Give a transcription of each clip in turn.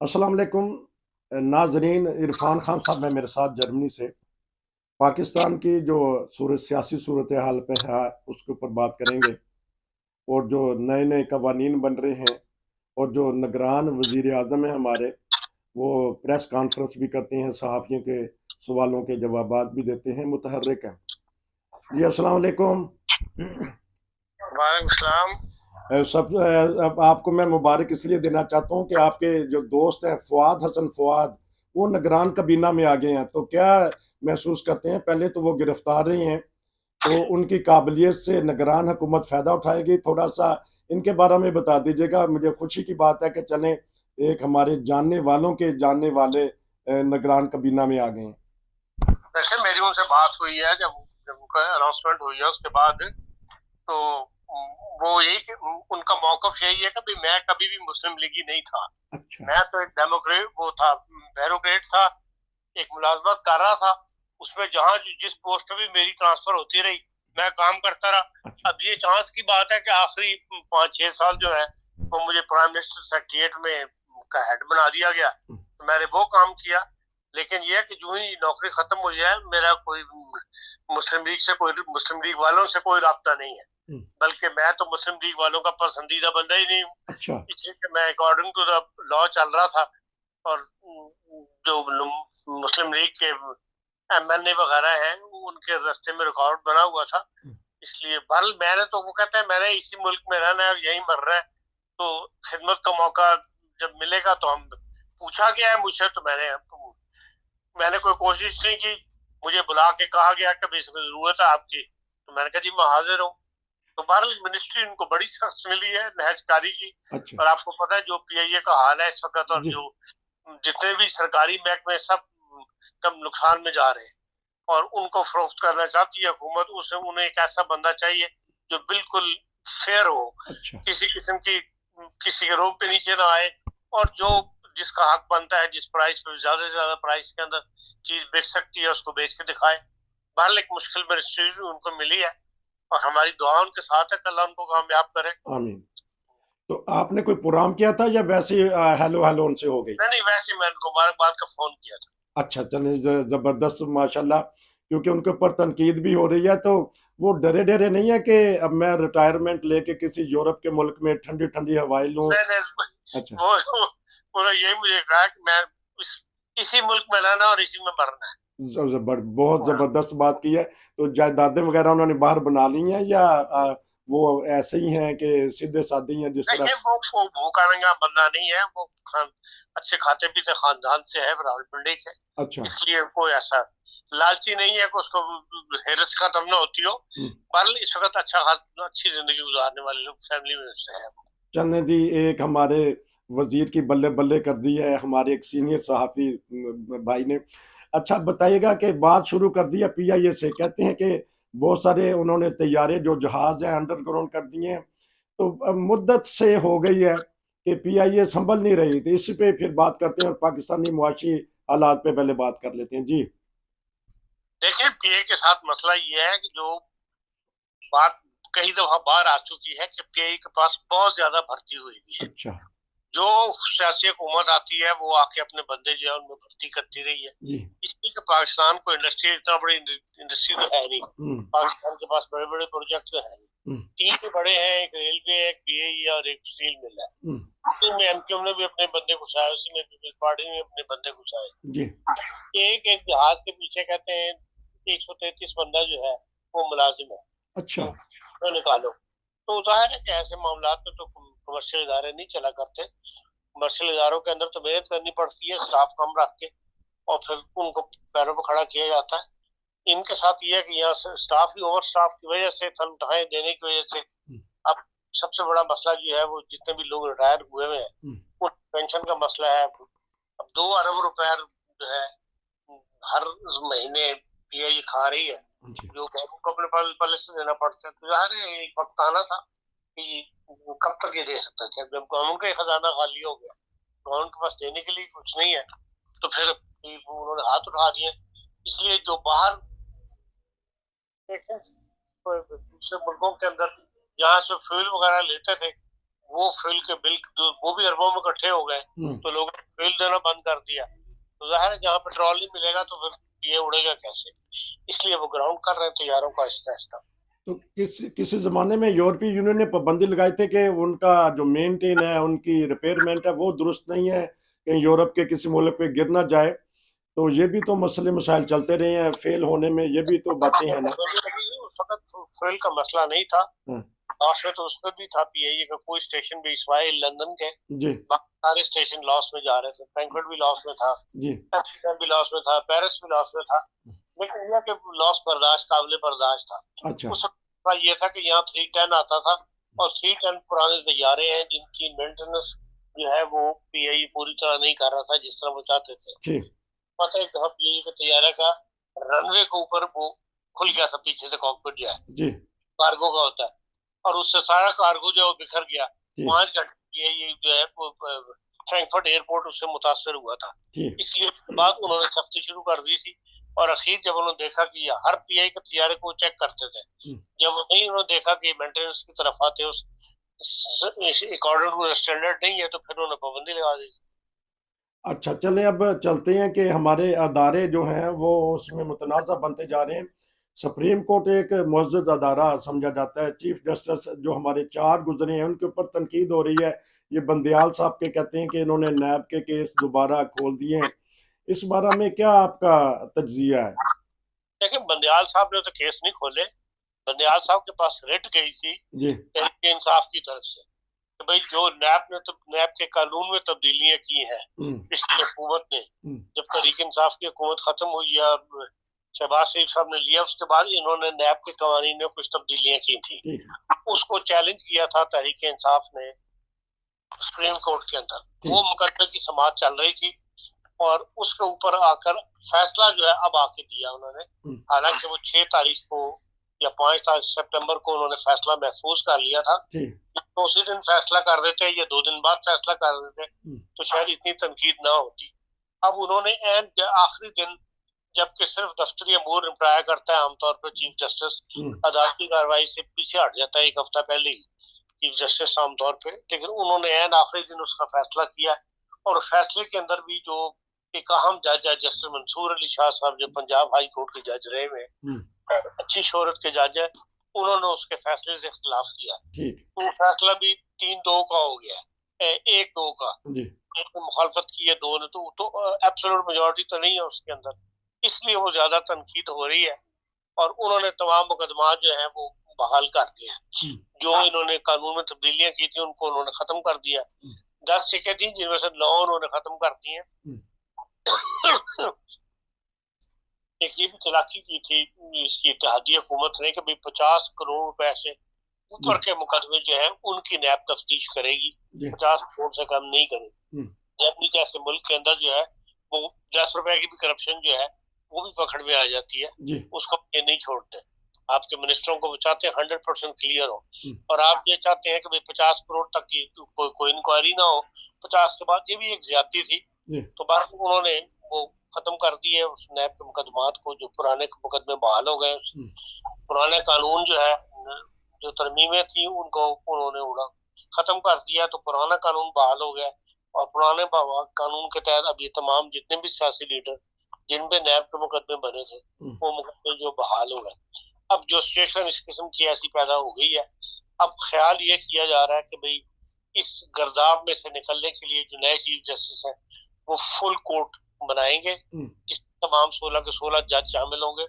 अस्सलाम वालेकुम नाजरीन। इरफान खान साहब है मेरे साथ जर्मनी से। पाकिस्तान की जो सियासी सूरत हाल पे है उसके ऊपर बात करेंगे, और जो नए नए कवानीन बन रहे हैं, और जो निगरान वजीर आजम है हमारे, वो प्रेस कॉन्फ्रेंस भी करते हैं, सहाफ़ियों के सवालों के जवाबात भी देते हैं, मुतहर्रिक हैं। जी अस्सलाम वालेकुम। वालेकुम सलाम। अब आपको मैं मुबारक इसलिए देना चाहता हूँ कि आपके जो दोस्त हैं फुआद हसन फुआद, वो निगरान kabina में आ गए हैं। तो क्या महसूस करते हैं? पहले तो वो गिरफ्तार रहे हैं, तो उनकी काबिलियत से निगरान हुकूमत फ़ायदा उठाएगी? थोड़ा सा इनके बारे में बता दीजिएगा। मुझे खुशी की बात है कि चलें, एक हमारे जानने वालों के जानने वाले निगरान kabina में आ गए हैं। वैसे मेरी उनसे बात हुई है, जब जब उनका अनाउंसमेंट हुई है उसके बाद, तो वो यही कि उनका मौकफ यही है कि भाई मैं कभी भी मुस्लिम लीगी नहीं था। अच्छा। मैं तो एक डेमोक्रेट वो था, ब्यूरोक्रेट था, एक मुलाजमत कर रहा था। उसमें जहां जिस पोस्ट पे भी मेरी ट्रांसफर होती रही, मैं काम करता रहा। अच्छा। अब ये चांस की बात है कि आखिरी 5-6 साल जो है वो मुझे प्राइम मिनिस्टर सेक्रेटरिएट में का हेड बना दिया गया, तो मैंने वो काम किया। लेकिन यह कि जो ही नौकरी खत्म हो जाए, मेरा कोई मुस्लिम लीग वालों से कोई राब्ता नहीं है। बल्कि मैं तो मुस्लिम लीग वालों का पसंदीदा बंदा ही नहीं हूँ। अच्छा। इसलिए कि मैं अकॉर्डिंग टू द लॉ चल रहा था, और जो मुस्लिम लीग के एमएनए वगैरह हैं उनके रास्ते में रिकॉर्ड बना हुआ था। इसलिए बल मैंने तो वो कहते हैं मैंने इसी मुल्क में रहना है और यही मरना है, तो खिदमत का मौका जब मिलेगा तो हम पूछा गया है मुझसे, तो मैंने कोई कोशिश नहीं की। मुझे बुला के कहा गया कि इसमें जरूरत है आपकी, तो मैंने कहा जी मैं हाजिर हूँ। तो बहरहाल मिनिस्ट्री उनको बड़ी सख्त मिली है नहजकारी की। अच्छा। और आपको पता है जो पीआईए का हाल है इस वक्त, और जी। जो जितने भी सरकारी महकमे सब कम नुकसान में जा रहे हैं, और उनको फरोख्त करना चाहती है हुकूमत। उसे उन्हें एक ऐसा बंदा चाहिए जो बिल्कुल फेयर हो, अच्छा। किसी किस्म की किसी के रोप पे नीचे ना आए, और जो जिसका हक बनता है, जिस प्राइस पे ज्यादा से ज्यादा प्राइस के अंदर चीज बेच सकती है उसको बेच के दिखाए। बहरहाल एक मुश्किल परिस्थिति उनको मिली है, और हमारी दुआ उनके साथ है कि अल्लाह उनको कामयाब करे। आमीन। तो आपने कोई प्रोग्राम किया था या वैसे हेलो हेलो उनसे हो गई? नहीं नहीं, वैसे ही मैंने मुबारकबाद का फोन किया था। अच्छा, चले जबरदस्त माशाल्लाह। क्योंकि उनके ऊपर तनकीद भी हो रही है, तो वो डरे डरे नहीं है कि अब मैं रिटायरमेंट लेके किसी यूरोप के मुल्क में ठंडी ठंडी हवाएं लूं? नहीं नहीं, अच्छा। उन्होंने यही मुझे कहा कि मैं इस, इसी मुल्क में रहना और इसी में मरना है। बहुत हाँ। जबरदस्त बात की है। तो जायदादें वगैरह उन्होंने बाहर बना ली हैं, या वो ऐसे ही हैं कि सीधे साधे ही हैं जिस तरह? देखिए वो भूखा नंगा बंदा नहीं है, वो अच्छे खाते पीते खानदान से है, रावलपिंडी के। अच्छा। इसलिए कोई ऐसा लालची नहीं है कि उसको हेरस खत्म ना होती हो। हम्म। बहरहाल इस वक्त अच्छी जिंदगी गुजारने वाले लोग फैमिली में से है। चलने दी, एक हमारे वजीर की बल्ले बल्ले कर दी है हमारे एक सीनियर सहाफी भाई ने। अच्छा बताइएगा कि बात शुरू कर दी है पीआईए से, कहते हैं कि बहुत सारे उन्होंने तैयारे जो जहाज है अंडरग्राउंड कर दिए हैं। तो अब मुद्दत से हो गई है कि पीआईए संभल नहीं रही, तो इस पे फिर बात करते हैं, और पाकिस्तानी मुआशी हालात पे पहले बात कर लेते हैं। जी। देखिए पीए के साथ मसला ये है कि जो बात कई दफा बाहर आ चुकी है कि पीए के पास बहुत ज्यादा भर्ती हुई भी है। अच्छा। जो सियासी हुकूमत आती है वो आके अपने बंदे जो है उनमें भर्ती करती रही है। जी। इसलिए कि पाकिस्तान को इंडस्ट्री इतना बड़ी इंडस्ट्री तो है नहीं। हम्म। पाकिस्तान के पास बड़े बड़े प्रोजेक्ट तो है नहीं। हम्म। तीन ही बड़े हैं, एक रेलवे है, एक पीए और एक स्टील मिल है। हम्म। उसी में एमक्यूएम ने भी अपने बंदे घुसाए, उसी में पीपल्स पार्टी ने अपने बंदे घुसाए। जी। एक एक जहाज के पीछे कहते हैं 133 बंदा जो है वो मुलाजिम है। अच्छा। तो निकालो। तो जाहिर है कि ऐसे मामला में तो कमर्शियल इदारे नहीं चला करते। कमर्शियल इदारों के अंदर तो मेहनत करनी पड़ती है, स्टाफ कम रख के, और फिर उनको पैरों पर खड़ा किया जाता है। इनके साथ ये है कि यहाँ स्टाफ ही ओवर स्टाफ की वजह से, तनख्वाहें देने की वजह से, हम्म। अब सबसे बड़ा मसला जो है वो जितने भी लोग रिटायर हुए हुए हैं हम्म। वो पेंशन का मसला है। अब 2 अरब रुपए जो है हर महीने पीआई खा रही है, जी। जो गवर्नमेंट को अपने पहले से देना पड़ता है। तो जाहिर है एक वक्त आना था कि वो कब तक ये दे सकते थे। जब गवर्नमेंट का खजाना खाली हो गया, गवर्नमेंट के पास देने के लिए कुछ नहीं है, तो फिर उन्होंने हाथ उठा दिए। इसलिए जो बाहर देखें दूसरे मुल्कों के अंदर जहाँ से फ्यूल वगैरह लेते थे, वो फ्यूल के बिल वो भी अरबों में इकट्ठे हो गए, तो लोगों ने फ्यूल देना बंद कर दिया। तो जाहिर है जहाँ पेट्रोल नहीं मिलेगा तो फिर ये उड़ेगा कैसे, इसलिए वो ग्राउंड कर रहे हैं तैयारों का आहिस्ता आहिस्ता। तो किसी जमाने में यूरोपीय यूनियन ने पाबंदी लगाई थी कि उनका जो मेंटेन है, उनकी रिपेयरमेंट है, वो दुरुस्त नहीं है, कहीं यूरोप के किसी मुल्क पे गिर ना जाए। तो ये भी तो मसले मसाइल चलते रहे हैं, फेल होने में ये भी तो बातें हैं ना। उस वक्त फ्यूल का मसला नहीं था, हाँ, लॉस में तो उसमें भी था पीआईए का कोई स्टेशन भी, सिवाय लंदन के जी सारे स्टेशन लॉस में जा रहे थे। फ्रैंकफर्ट भी लॉस में था, जी, भी लॉस में था, पेरिस भी लॉस में था, लेकिन इंडिया के लॉस बर्दाश्त, काबिल बर्दाश्त था। अच्छा, उस वक्त ये था कि यहाँ 310 आता था, और 310 पुराने तैयारे हैं जिनकी मेंटेनेंस जो है वो पीआईए पूरी तरह नहीं कर रहा था जिस तरह वो चाहते थे। ठीक, पता है, एक दफा पीआईए के तैयारे का रनवे के ऊपर वो खुल गया था पीछे से, कॉकपिट जो है जी, कार्गो का होता है, और उससे सारा कार्गो जो है वो बिखर गया। ठीक, 5 घंटे ये जो है फ्रैंकफर्ट एयरपोर्ट उससे मुतासर हुआ था, ठीक, इसलिए बाद उन्होंने सख्ती शुरू कर दी थी। और अखीर जब उन्होंने देखा कि हर पीआई के तैयारे को चेक करते थे, जब नहीं उन्होंने देखा कि मेंटेनेंस की तरफ आते उस अकॉर्डिंग टू स्टैंडर्ड नहीं है, तो फिर उन्होंने पाबंदी लगा दी। अच्छा, चलें अब चलते हैं कि हमारे अदारे जो हैं वो उसमें मुतनाज़ा बनते जा रहे हैं। सुप्रीम कोर्ट एक मुअज़्ज़ज़ अदारा समझा जाता है। चीफ जस्टिस जो हमारे 4 गुजरे हैं उनके ऊपर तनकीद हो रही है। ये बंदयाल साहब के कहते हैं कि इन्होंने नैब के केस दोबारा खोल दिए हैं। इस बारे में क्या आपका तज्जिया है? देखिए, बंदयाल साहब ने तो केस नहीं खोले, बंदयाल साहब के पास रिट गई थी जी, तहरीक इंसाफ की तरफ से कि भाई जो नैब ने तो नैब के कानून में तब्दीलियां की हैं पिछली हुकूमत ने, जब तहरीक इंसाफ की हुकूमत खत्म हुई या शहबाज शरीफ साहब ने लिया, उसके बाद इन्होंने नैब के कवानीन में कुछ तब्दीलियां की थी। उसको चैलेंज किया था तहरीक इंसाफ ने सुप्रीम कोर्ट के अंदर। वो मुकदमे की समाअत चल रही थी, और उसके ऊपर आकर फैसला जो है अब आके दिया उन्होंने। हालांकि वो 6 तारीख को या 5 सितंबर को उन्होंने फैसला महफूज कर लिया था, तो उसी दिन फैसला कर देते या 2 दिन बाद फैसला कर देते तो शायद इतनी तनकीद ना होती। अब उन्होंने आखिरी दिन, जबकि सिर्फ दफ्तरी अमूर निपटाया करता है आमतौर पर चीफ जस्टिस, अदालती कार्रवाई से पीछे हट जाता है 1 हफ्ता पहले ही चीफ जस्टिस आमतौर पे, लेकिन उन्होंने एन आखिरी दिन उसका फैसला किया। और फैसले के अंदर भी जो एक अहम जज है जस्टिस मंसूर अली शाह साहब, जो पंजाब हाई कोर्ट के जज रहे हुए, अच्छी शोहरत के जज है, उन्होंने उसके फैसले से इख्तिलाफ किया। तो फैसला भी 3-2 का हो गया, 1-2 का। एक ने मुखालफत की है, 2 ने, तो एब्सोल्यूट मेजोरिटी तो नहीं है उसके अंदर, इसलिए वो ज्यादा तनकीद हो रही है। और उन्होंने तमाम मुकदमा जो है वो बहाल कर दिए हैं। जो इन्होंने कानून में तब्दीलियां की थी उनको उन्होंने खत्म कर दिया। 10 सिक्के थी जिनमें से 9 उन्होंने खत्म कर दिए। एक ये भी चालाकी की थी इसकी इत्तेहादी हुकूमत ने कि भाई 50 करोड़ रुपए से ऊपर के मुकदमे जो है उनकी नैब तफ्तीश करेगी, 50 करोड़ से कम नहीं करेगी। जबकि जैसे मुल्क के अंदर जो है वो 10 रुपए की भी करप्शन जो है वो भी पकड़ में आ जाती है, उसको ये नहीं छोड़ते। आपके मिनिस्टरों को चाहते हैं 100% क्लियर हो, और आप ये चाहते हैं कि भाई 50 करोड़ तक की कोई इंक्वायरी ना हो, 50 के बाद, ये भी एक ज्यादती थी। तो बार उन्होंने वो खत्म कर दिए उस नैब के मुकदमात को, जो पुराने मुकदमे बहाल हो गए। पुराने कानून जो है, जो तरमीमें थी उनको उन्होंने उड़ा खत्म कर दिया, तो पुराना कानून बहाल हो गया। और पुराने कानून के तहत अब ये तमाम जितने भी सियासी लीडर जिन पे नैब के मुकदमे बने थे वो मुकदमे जो बहाल हो गए। अब जो सिचुएशन इस किस्म की ऐसी पैदा हो गई है, अब ख्याल ये किया जा रहा है कि भाई इस गर्दाब में से निकलने के लिए जो नए चीफ जस्टिस हैं वो फुल कोर्ट बनाएंगे, जिसमें तमाम 16 के 16 जज शामिल होंगे,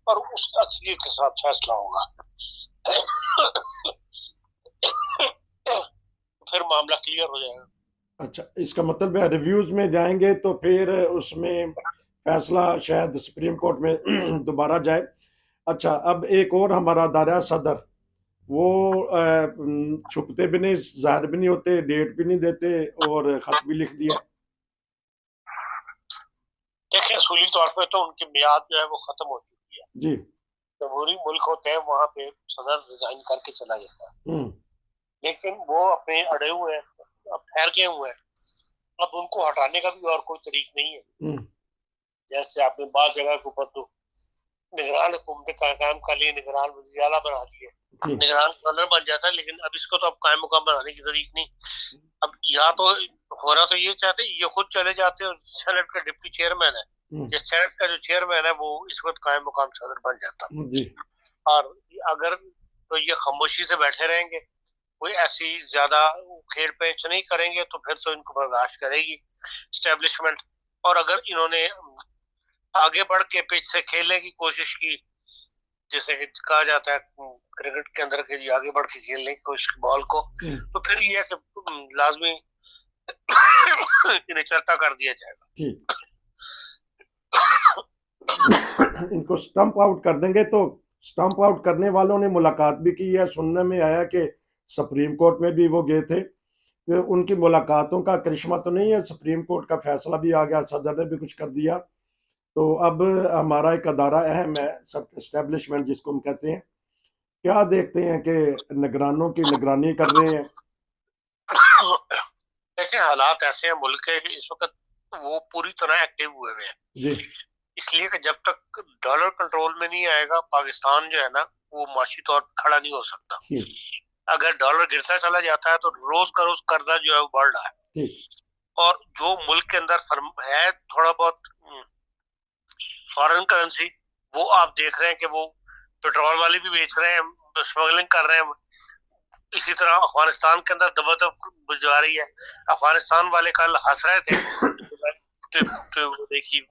और उस अक्सरियत के साथ फैसला होगा। फिर मामला क्लियर हो जाएगा। अच्छा, इसका मतलब है रिव्यूज में जाएंगे तो फिर उसमें फैसला शायद सुप्रीम कोर्ट में दोबारा जाए। अच्छा, अब एक और हमारा अदारा सदर, वो छुपते भी नहीं, जाहिर भी नहीं होते, डेट भी नहीं देते, और खत भी लिख दिया। देखिए, असूली तौर पे तो उनकी मियाद जो है वो खत्म हो चुकी है जी। जमहूरी मुल्क होते हैं वहां पे सदर रिजाइन करके चला जाता है, लेकिन वो अपने अड़े हुए हैं, अब ठहर गए हुए हैं। अब उनको हटाने का भी और कोई तरीक नहीं है। जैसे आपने बात जगह के ऊपर तो निगरान हुकूमत का काम कर लिए, निगरान वज़ीर आला बना दिए, निगरान गवर्नर बन जाता है। लेकिन अब इसको तो अब कायम मुकाम बनाने की जरूरत नहीं। अब यहाँ तो होना तो ये चाहते, ये खुद चले जाते हैं, सेनेट का डिप्टी चेयरमैन है, ये सेनेट का जो चेयरमैन है वो इस वक्त कायम मुकाम सदर बन जाता। और अगर तो ये खामोशी से बैठे रहेंगे, कोई ऐसी ज्यादा खेड़ पेंच नहीं करेंगे, तो फिर तो इनको बर्दाश्त करेगी स्टैब्लिशमेंट। और अगर इन्होंने आगे बढ़ के पिच से खेलने की कोशिश की, जैसे कि कहा जाता है क्रिकेट के अंदर के आगे बढ़ के खेलने की कोशिश बॉल को, तो फिर ये है कि लाजमी इन्हें चर्चा कर दिया जाएगा। इनको स्टंप आउट कर देंगे। तो स्टंप आउट करने वालों ने मुलाकात भी की है, सुनने में आया कि सुप्रीम कोर्ट में भी वो गए थे। तो उनकी मुलाकातों का करिश्मा तो नहीं है, सुप्रीम कोर्ट का फैसला भी आ गया, सदर ने भी कुछ कर दिया। तो अब हमारा एक अदारा अहम है, सब एस्टेब्लिशमेंट जिसको हम कहते हैं, क्या देखते हैं कि निगरानों की निगरानी कर रहे हैं? देखिए हालात ऐसे हैं मुल्क के इस वक्त, वो पूरी तरह एक्टिव हुए हैं जी। इसलिए कि जब तक डॉलर कंट्रोल में नहीं आएगा, पाकिस्तान जो है ना वो माशी तौर पर खड़ा नहीं हो सकता। अगर डॉलर गिरता चला जाता है तो रोज का रोज कर्जा जो है वो बढ़ रहा है। और जो मुल्क के अंदर है थोड़ा बहुत फॉरेन करेंसी, वो आप देख रहे हैं कि वो पेट्रोल वाले भी बेच रहे हैं, स्मगलिंग कर रहे हैं। इसी तरह अफगानिस्तान के अंदर दबदब जा रही है। अफगानिस्तान वाले कल हंस रहे थे तो देखिए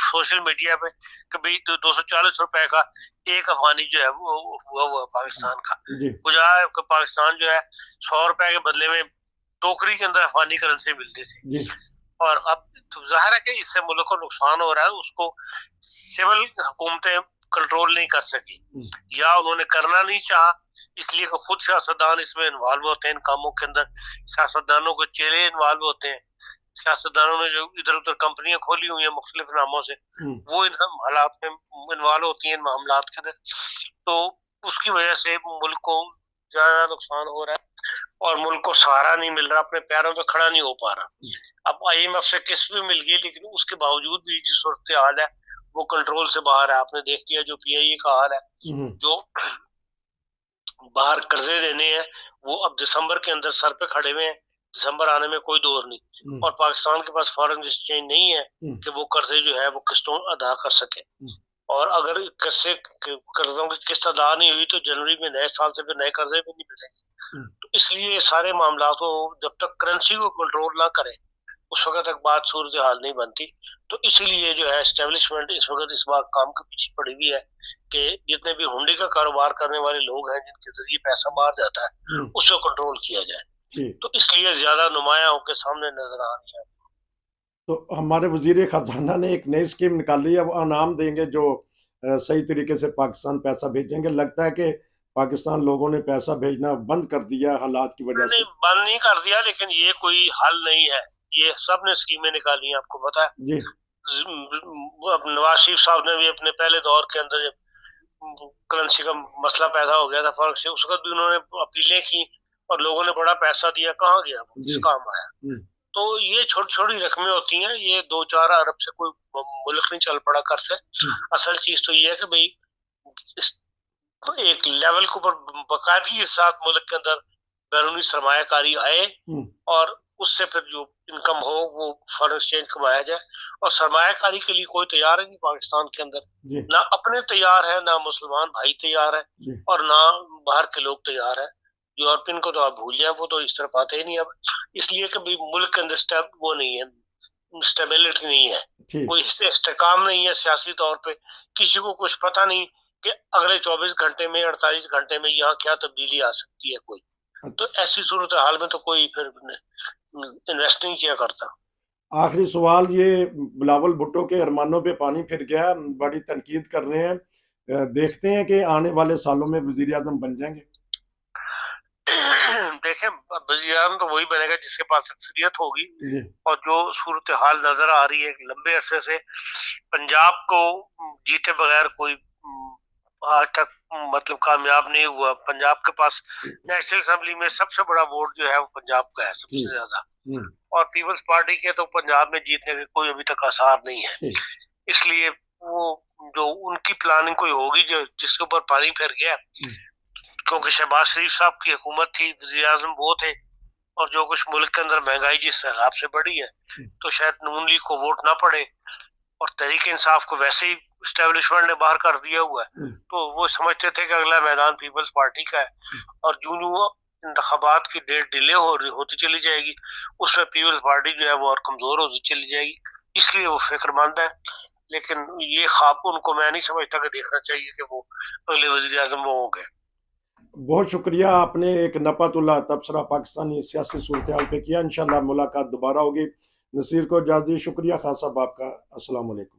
सोशल मीडिया पे कि भाई 240 रुपए का एक अफगानी जो है वो हुआ पाकिस्तान का, बजाय पाकिस्तान जो है 100 रुपए के बदले में टोकरी के अंदर अफगानी करेंसी मिलती थी। और अब तो जाहिर है कि इससे मुल्क को नुकसान हो रहा है, उसको सिविल हुकूमतें कंट्रोल नहीं कर सकी, या उन्होंने करना नहीं चाहा, इसलिए खुद सियासतदान इसमें इन्वॉल्व होते हैं। इन कामों के अंदर सियासतदानों के चेहरे इन्वॉल्व होते हैं। सियासतदानों ने जो इधर उधर कंपनियां खोली हुई हैं मुख्तलिफ नामों से, वो इन हालात में इन्वॉल्व होती हैं, इन मामलात के अंदर। तो उसकी वजह से मुल्क को ज्यादा नुकसान हो रहा है और मुल्क को सहारा नहीं मिल रहा, अपने पैरों पर खड़ा नहीं हो पा रहा। अब IMF से किस्त भी मिल गई, लेकिन उसके बावजूद भी जो सूरत हाल है वो कंट्रोल से बाहर है। आपने देख लिया जो PIA का हाल है, जो बाहर कर्जे देने हैं वो अब दिसंबर के अंदर सर पे खड़े हुए हैं, दिसंबर आने में कोई दौर नहीं। और पाकिस्तान के पास फॉरेन एक्सचेंज नहीं है कि वो कर्जे जो है वो किस्तों अदा कर सके। और अगर कर्जों की किस्त अदा नहीं हुई तो जनवरी में नए साल से फिर नए कर्जे भी नहीं मिलेंगे। तो इसलिए सारे मामला को जब तक करेंसी को कंट्रोल ना करें उस वक्त तक बात सूरत हाल नहीं बनती। तो इसीलिए जो है एस्टेब्लिशमेंट इस वक्त इस बात काम के पीछे पड़ी हुई है कि जितने भी हुंडी का कारोबार करने वाले लोग हैं जिनके जरिए पैसा बाहर जाता है उसको कंट्रोल किया जाए। तो इसलिए ज्यादा नुमाया होकर सामने नजर आ रही है। तो हमारे वजीर खजाना ने एक नई स्कीम निकाली है, वो इनाम देंगे जो सही तरीके से पाकिस्तान पैसा भेजेंगे। लगता है कि पाकिस्तान लोगों ने पैसा भेजना बंद कर दिया हालात की वजह से। बंद नहीं कर दिया, लेकिन ये कोई हल नहीं है। ये सब ने स्कीमें निकाली हैं, आपको पता है जी। नवाज शरीफ साहब ने भी अपने पहले दौर के अंदर जब करेंसी का मसला पैदा हो गया था फर्क से, उसका भी उन्होंने अपीलें की और लोगों ने बड़ा पैसा दिया, कहाँ गया वो, किस काम आया। तो ये छोटी छोटी रकमें होती हैं, ये 2-4 अरब से कोई मुल्क नहीं चल पड़ा कर से। असल चीज तो ये है कि भाई एक लेवल के ऊपर बाकायदगी के साथ मुल्क के अंदर बैरूनी सरमायाकारी आए और उससे फिर जो इनकम हो वो फॉरेन एक्सचेंज कमाया जाए। और सरमायाकारी के लिए कोई तैयार है नहीं पाकिस्तान के अंदर, ना अपने तैयार है, ना मुसलमान भाई तैयार है और ना बाहर के लोग तैयार है। यूरोपियन को तो आप भूल जाए, वो तो इस तरफ आते ही नहीं अब, इसलिए कि भाई मुल्क के अंदर वो नहीं है, स्टेबिलिटी नहीं है, कोई इस्तेकाम नहीं है सियासी तौर पे। किसी को कुछ पता नहीं कि अगले 24 घंटे में 48 घंटे में यहाँ क्या तब्दीली आ सकती है कोई। तो ऐसी सूरत हाल में तो कोई फिर इन्वेस्ट नहीं किया करता। आखिरी सवाल, ये बिलावल भुट्टो के अरमानों पे पानी फिर गया, बड़ी तनकीद कर रहे हैं, देखते हैं कि आने वाले सालों में वजीर आजम बन जाएंगे। देखें वजीर आजम तो वही बनेगा जिसके पास अक्सरियत होगी। और जो सूरत हाल नजर आ रही है लंबे अरसे से, पंजाब को जीते बगैर कोई आज तक मतलब कामयाब नहीं हुआ। पंजाब के पास नेशनल असेंबली में सबसे बड़ा वोट जो है वो पंजाब का है सबसे ज्यादा, और पीपल्स पार्टी के तो पंजाब में जीतने के कोई अभी तक आसार नहीं है। इसलिए वो जो उनकी प्लानिंग कोई होगी जो जिसके ऊपर पानी फिर गया, क्योंकि शहबाज शरीफ साहब की हुकूमत थी, वज़ीर आज़म वो थे, और जो कुछ मुल्क के अंदर महंगाई जिस हिसाब से बढ़ी है, तो शायद नून लीग को वोट ना पड़े, और तहरीक इंसाफ को वैसे ही स्टैब्लिशमेंट ने बाहर कर दिया हुआ है, तो वो समझते थे कि अगला मैदान पीपल्स पार्टी का है, और जो इंतखाबात की डेट डिले होती चली जाएगी, उसमें पीपल्स पार्टी जो है वो और कमजोर होती चली जाएगी, इसलिए वो फिक्रमंद है। लेकिन ये ख्वाब उनको मैं नहीं समझता कि देखना चाहिए कि वो अगले वज़ीर आज़म वो होंगे। बहुत शुक्रिया, आपने एक नपतुल्ला तबसरा पाकिस्तानी सियासी सूरत हाल पे किया। इंशाल्लाह मुलाकात दोबारा होगी। नसीर को इजाज़त, शुक्रिया खान साहब आपका। अस्सलाम वालेकुम।